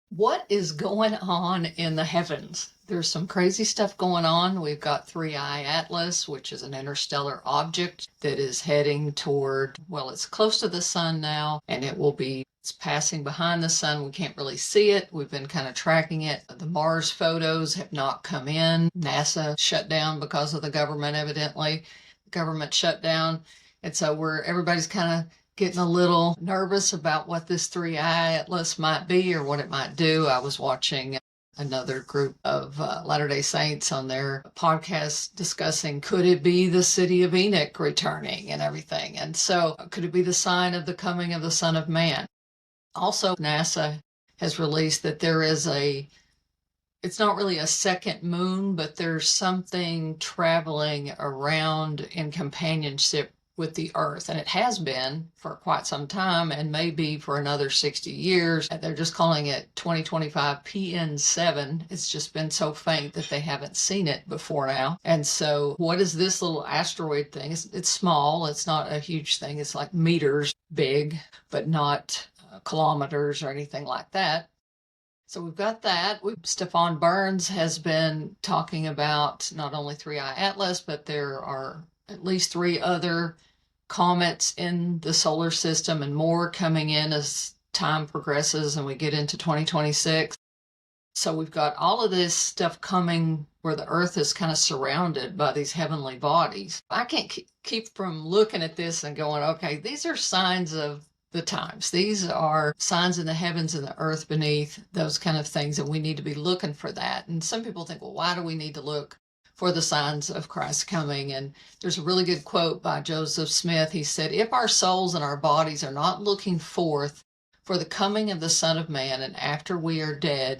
What is going on in the heavens? There's some crazy stuff going on. We've got 3i Atlas, which is an interstellar object that is heading toward, well, it's close to the sun now, and it's passing behind the sun. We can't really see it. We've been kind of tracking it. The Mars photos have not come in. NASA shut down because of the government, evidently. Government shutdown. And so everybody's kind of getting a little nervous about what this 3i Atlas might be or what it might do. I was watching another group of Latter-day Saints on their podcast discussing, could it be the city of Enoch returning and everything? And so could it be the sign of the coming of the Son of Man? Also, NASA has released that it's not really a second moon, but there's something traveling around in companionship with the Earth, and it has been for quite some time and maybe for another 60 years. They're just calling it 2025 PN7. It's just been so faint that they haven't seen it before now. And so what is this little asteroid thing? It's small. It's not a huge thing. It's like meters big, but not kilometers or anything like that. So we've got that. Stefan Burns has been talking about not only 3i Atlas, but there are at least 3 other comets in the solar system and more coming in as time progresses and we get into 2026. So we've got all of this stuff coming where the Earth is kind of surrounded by these heavenly bodies. I can't keep from looking at this and going, okay, these are signs of the times. These are signs in the heavens and the earth beneath, those kind of things, and we need to be looking for that. And some people think, well, why do we need to look for the signs of Christ coming? And there's a really good quote by Joseph Smith. He said, if our souls and our bodies are not looking forth for the coming of the Son of Man, and after we are dead,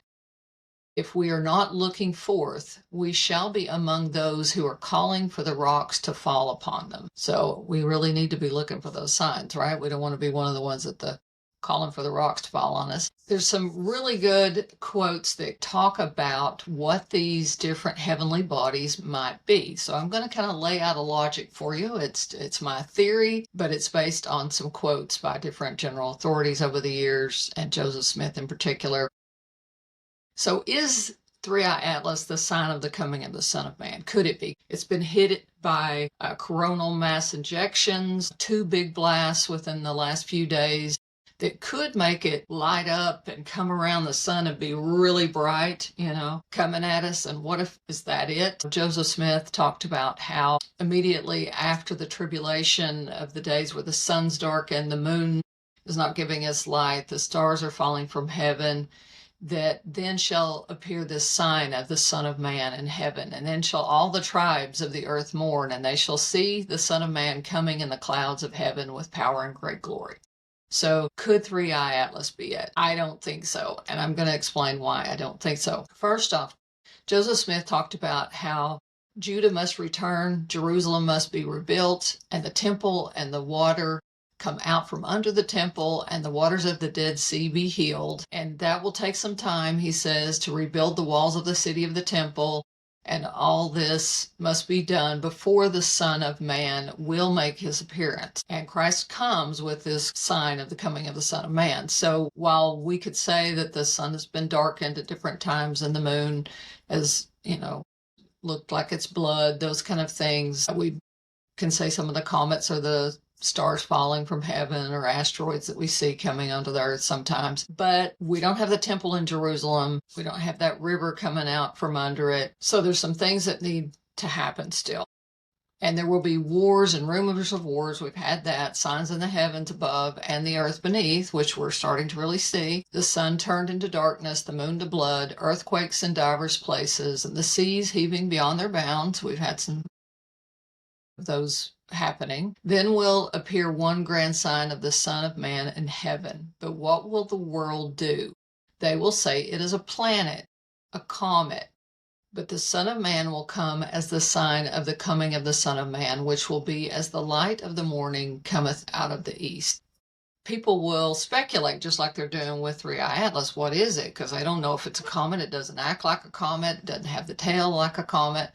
if we are not looking forth, we shall be among those who are calling for the rocks to fall upon them. So we really need to be looking for those signs, right? We don't want to be one of the ones that calling for the rocks to fall on us. There's some really good quotes that talk about what these different heavenly bodies might be. So I'm going to kind of lay out a logic for you. It's my theory, but it's based on some quotes by different general authorities over the years, and Joseph Smith in particular. So is 3i Atlas the sign of the coming of the Son of Man? Could it be? It's been hit by coronal mass ejections, 2 big blasts within the last few days that could make it light up and come around the sun and be really bright, coming at us. And what if, is that it? Joseph Smith talked about how immediately after the tribulation of the days where the sun's darkened, the moon is not giving us light, the stars are falling from heaven, that then shall appear this sign of the Son of Man in heaven, and then shall all the tribes of the earth mourn, and they shall see the Son of Man coming in the clouds of heaven with power and great glory. So could 3i Atlas be it? I don't think so, and I'm going to explain why I don't think so. First off, Joseph Smith talked about how Judah must return, Jerusalem must be rebuilt, and the temple and the water come out from under the temple, and the waters of the Dead Sea be healed. And that will take some time, he says, to rebuild the walls of the city of the temple. And all this must be done before the Son of Man will make his appearance. And Christ comes with this sign of the coming of the Son of Man. So while we could say that the sun has been darkened at different times and the moon has, looked like it's blood, those kind of things, we can say some of the comets are the stars falling from heaven or asteroids that we see coming onto the earth sometimes. But we don't have the temple in Jerusalem. We don't have that river coming out from under it. So there's some things that need to happen still. And there will be wars and rumors of wars. We've had that, signs in the heavens above and the earth beneath, which we're starting to really see. The sun turned into darkness, the moon to blood, earthquakes in divers places, and the seas heaving beyond their bounds. We've had some of those happening. Then will appear one grand sign of the Son of Man in heaven. But what will the world do? They will say it is a planet, a comet. But the Son of Man will come as the sign of the coming of the Son of Man, which will be as the light of the morning cometh out of the east. People will speculate, just like they're doing with 3i Atlas. What is it? Because they don't know if it's a comet. It doesn't act like a comet. It doesn't have the tail like a comet.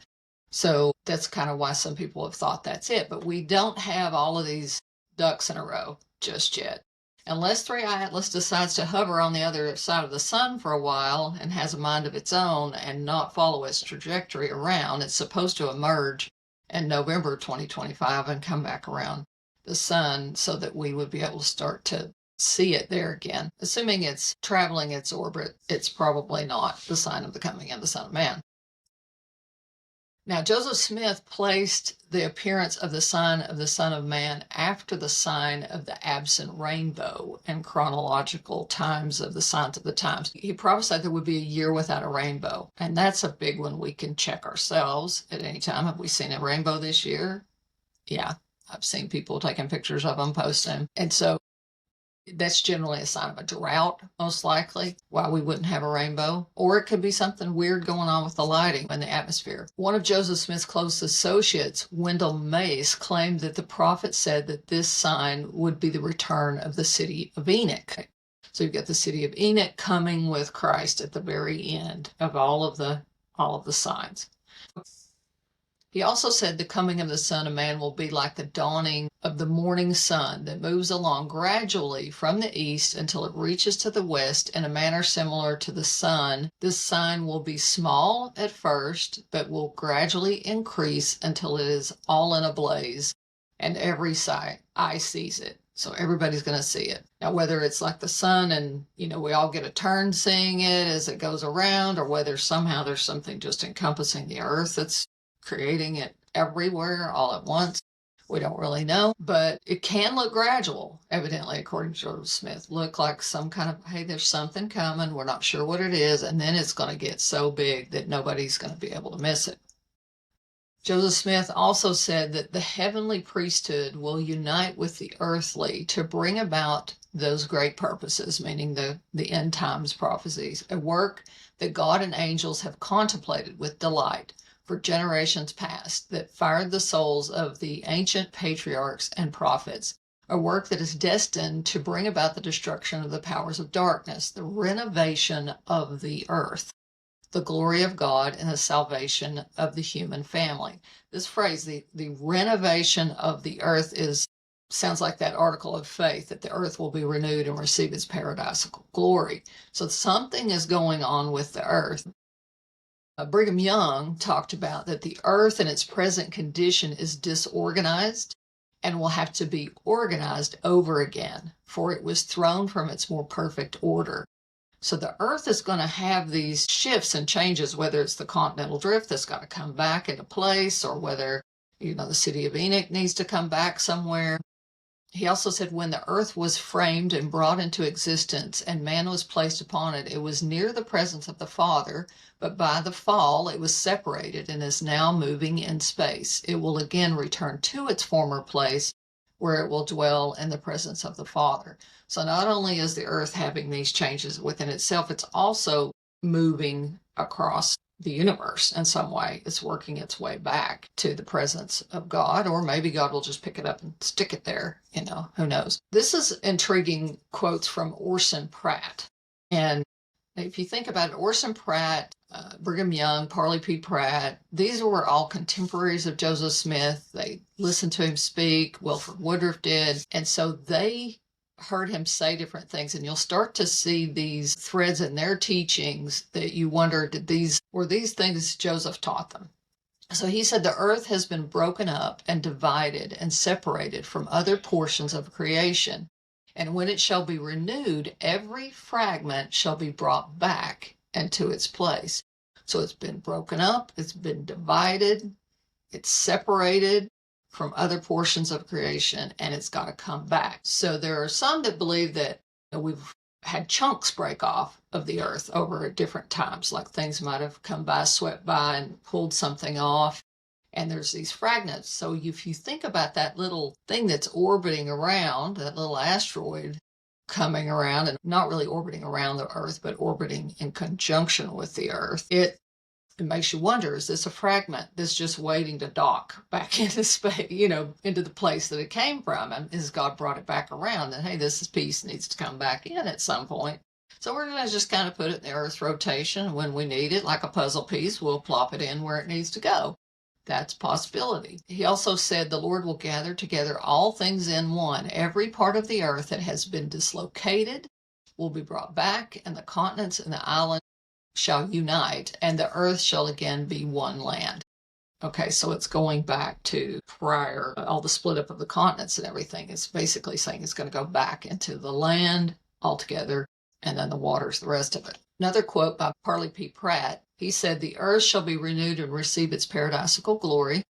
So that's kind of why some people have thought that's it. But we don't have all of these ducks in a row just yet. Unless 3i Atlas decides to hover on the other side of the sun for a while and has a mind of its own and not follow its trajectory around, it's supposed to emerge in November 2025 and come back around the sun so that we would be able to start to see it there again. Assuming it's traveling its orbit, it's probably not the sign of the coming of the Son of Man. Now, Joseph Smith placed the appearance of the sign of the Son of Man after the sign of the absent rainbow in chronological times of the signs of the times. He prophesied there would be a year without a rainbow, and that's a big one we can check ourselves at any time. Have we seen a rainbow this year? Yeah, I've seen people taking pictures of them, posting them. And so that's generally a sign of a drought, most likely, why we wouldn't have a rainbow. Or it could be something weird going on with the lighting in the atmosphere. One of Joseph Smith's close associates, Wendell Mace, claimed that the prophet said that this sign would be the return of the city of Enoch. So you've got the city of Enoch coming with Christ at the very end of all of the signs. He also said the coming of the Son of Man will be like the dawning of the morning sun that moves along gradually from the east until it reaches to the west in a manner similar to the sun. This sign will be small at first, but will gradually increase until it is all in a blaze, and every eye sees it. So everybody's going to see it. Now, whether it's like the sun and, we all get a turn seeing it as it goes around, or whether somehow there's something just encompassing the earth that's creating it everywhere all at once, we don't really know, but it can look gradual, evidently, according to Joseph Smith. Look like some kind of, hey, there's something coming, we're not sure what it is, and then it's going to get so big that nobody's going to be able to miss it. Joseph Smith also said that the heavenly priesthood will unite with the earthly to bring about those great purposes, meaning the end times prophecies, a work that God and angels have contemplated with delight for generations past, that fired the souls of the ancient patriarchs and prophets, a work that is destined to bring about the destruction of the powers of darkness, the renovation of the earth, the glory of God, and the salvation of the human family. This phrase, the renovation of the earth, sounds like that article of faith, that the earth will be renewed and receive its paradisical glory. So something is going on with the earth. Brigham Young talked about that the earth in its present condition is disorganized and will have to be organized over again, for it was thrown from its more perfect order. So the earth is going to have these shifts and changes, whether it's the continental drift that's got to come back into place, or whether, the city of Enoch needs to come back somewhere. He also said when the earth was framed and brought into existence and man was placed upon it, it was near the presence of the Father, but by the fall it was separated and is now moving in space. It will again return to its former place where it will dwell in the presence of the Father. So not only is the earth having these changes within itself, it's also moving across the universe in some way. It's working its way back to the presence of God, or maybe God will just pick it up and stick it there, who knows. This is intriguing quotes from Orson Pratt. And if you think about it, Orson Pratt, Brigham Young, Parley P. Pratt, these were all contemporaries of Joseph Smith. They listened to him speak. Wilford, Woodruff did. And so they heard him say different things, and you'll start to see these threads in their teachings that you wonder, were these things Joseph taught them? So he said the earth has been broken up and divided and separated from other portions of creation. And when it shall be renewed, every fragment shall be brought back into its place. So it's been broken up, it's been divided, it's separated from other portions of creation, and it's got to come back. So there are some that believe that we've had chunks break off of the earth over at different times, like things might have come by, swept by, and pulled something off. And there's these fragments. So if you think about that little thing that's orbiting around, that little asteroid coming around, and not really orbiting around the earth, but orbiting in conjunction with the earth, it makes you wonder, is this a fragment that's just waiting to dock back into space, into the place that it came from? And has God brought it back around that, hey, this piece needs to come back in at some point? So we're going to just kind of put it in the Earth's rotation. When we need it, like a puzzle piece, we'll plop it in where it needs to go. That's a possibility. He also said the Lord will gather together all things in one. Every part of the earth that has been dislocated will be brought back, and the continents and the islands shall unite, and the earth shall again be one land. Okay, so it's going back to prior, all the split up of the continents and everything. It's basically saying it's going to go back into the land altogether, and then the waters, the rest of it. Another quote by Parley P. Pratt, he said, the earth shall be renewed and receive its paradisical glory.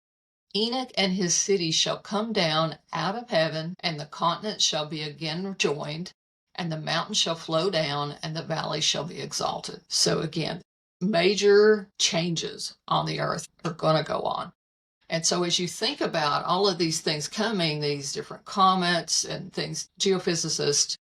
Enoch and his city shall come down out of heaven, and the continents shall be again joined, and the mountains shall flow down, and the valleys shall be exalted. So again, major changes on the earth are going to go on. And so as you think about all of these things coming, these different comets and things, geophysicist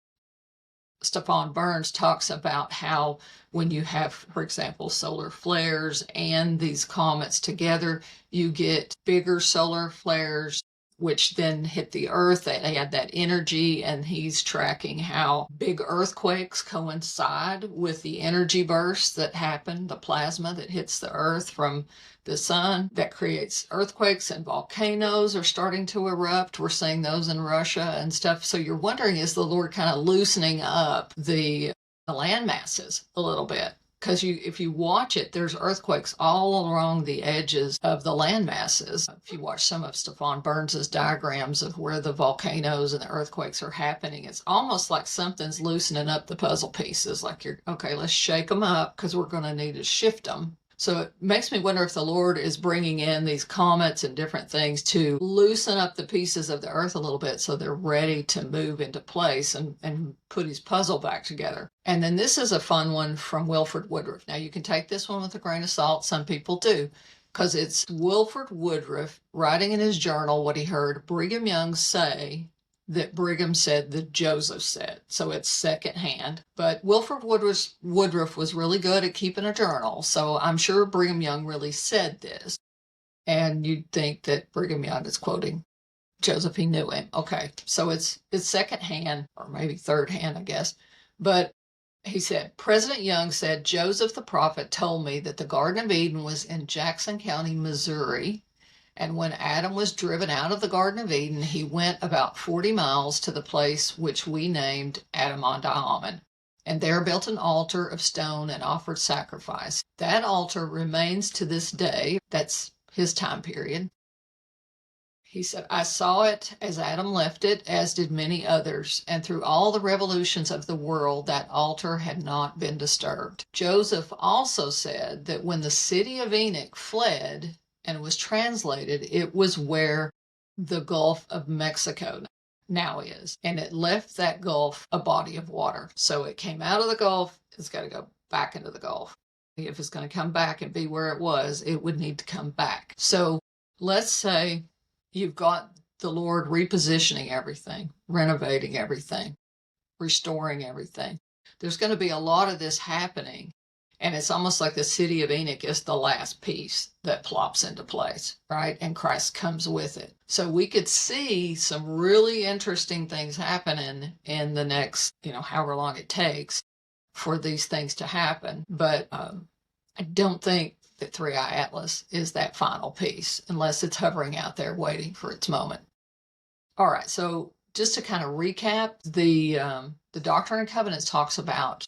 Stefan Burns talks about how when you have, for example, solar flares and these comets together, you get bigger solar flares, which then hit the earth. They add that energy, and he's tracking how big earthquakes coincide with the energy bursts that happen, the plasma that hits the earth from the sun that creates earthquakes, and volcanoes are starting to erupt. We're seeing those in Russia and stuff. So you're wondering, is the Lord kind of loosening up the land masses a little bit? Because if you watch it, there's earthquakes all along the edges of the land masses. If you watch some of Stefan Burns's diagrams of where the volcanoes and the earthquakes are happening, it's almost like something's loosening up the puzzle pieces. Like okay, let's shake them up because we're going to need to shift them. So it makes me wonder if the Lord is bringing in these comets and different things to loosen up the pieces of the earth a little bit so they're ready to move into place and put his puzzle back together. And then this is a fun one from Wilford Woodruff. Now you can take this one with a grain of salt. Some people do, because it's Wilford Woodruff writing in his journal what he heard Brigham Young say that Brigham said that Joseph said. So it's secondhand. But Wilford Woodruff was really good at keeping a journal. So I'm sure Brigham Young really said this. And you'd think that Brigham Young is quoting Joseph. He knew him. Okay. So it's secondhand, or maybe third hand, I guess. But he said, President Young said, Joseph the prophet told me that the Garden of Eden was in Jackson County, Missouri. And when Adam was driven out of the Garden of Eden, he went about 40 miles to the place which we named Adam-on-Diamond, and there built an altar of stone and offered sacrifice. That altar remains to this day. That's his time period. He said, I saw it as Adam left it, as did many others, and through all the revolutions of the world, that altar had not been disturbed. Joseph also said that when the city of Enoch fled and was translated, it was where the Gulf of Mexico now is. And it left that Gulf a body of water. So it came out of the Gulf, it's got to go back into the Gulf. If it's going to come back and be where it was, it would need to come back. So let's say you've got the Lord repositioning everything, renovating everything, restoring everything. There's going to be a lot of this happening. And it's almost like the city of Enoch is the last piece that plops into place, right? And Christ comes with it. So we could see some really interesting things happening in the next, however long it takes for these things to happen. But I don't think that 3i Atlas is that final piece unless it's hovering out there waiting for its moment. All right, so just to kind of recap, the Doctrine and Covenants talks about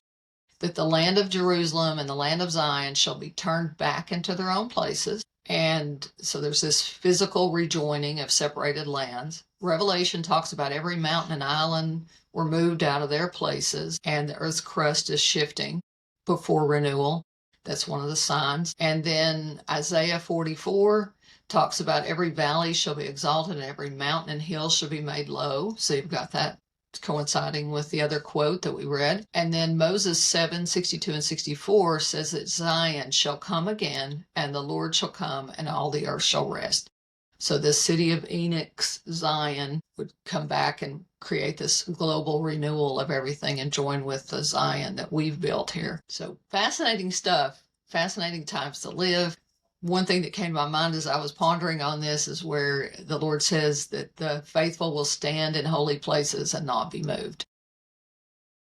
that the land of Jerusalem and the land of Zion shall be turned back into their own places. And so there's this physical rejoining of separated lands. Revelation talks about every mountain and island were moved out of their places, and the earth's crust is shifting before renewal. That's one of the signs. And then Isaiah 44 talks about every valley shall be exalted and every mountain and hill shall be made low. So you've got that coinciding with the other quote that we read. And then Moses 7:62 and 64 says that Zion shall come again, and the Lord shall come, and all the earth shall rest. So the city of Enoch's Zion would come back and create this global renewal of everything and join with the Zion that we've built here. So fascinating stuff, fascinating times to live. One thing that came to my mind as I was pondering on this is where the Lord says that the faithful will stand in holy places and not be moved.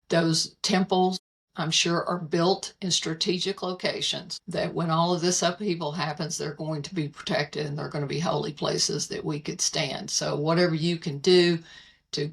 Those temples I'm sure are built in strategic locations that when all of this upheaval happens, they're going to be protected and they're going to be holy places that we could stand. So whatever you can do to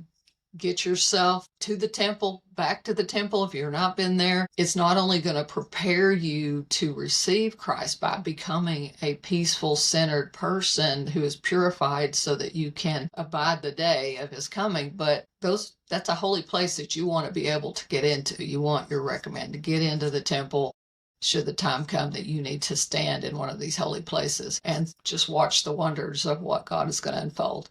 get yourself to the temple, back to the temple if you've not been there. It's not only going to prepare you to receive Christ by becoming a peaceful, centered person who is purified so that you can abide the day of his coming, but that's a holy place that you want to be able to get into. You want your recommend to get into the temple should the time come that you need to stand in one of these holy places and just watch the wonders of what God is going to unfold.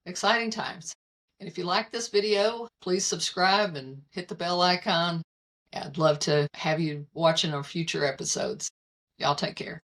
Exciting times. And if you like this video, please subscribe and hit the bell icon. I'd love to have you watching our future episodes. Y'all take care.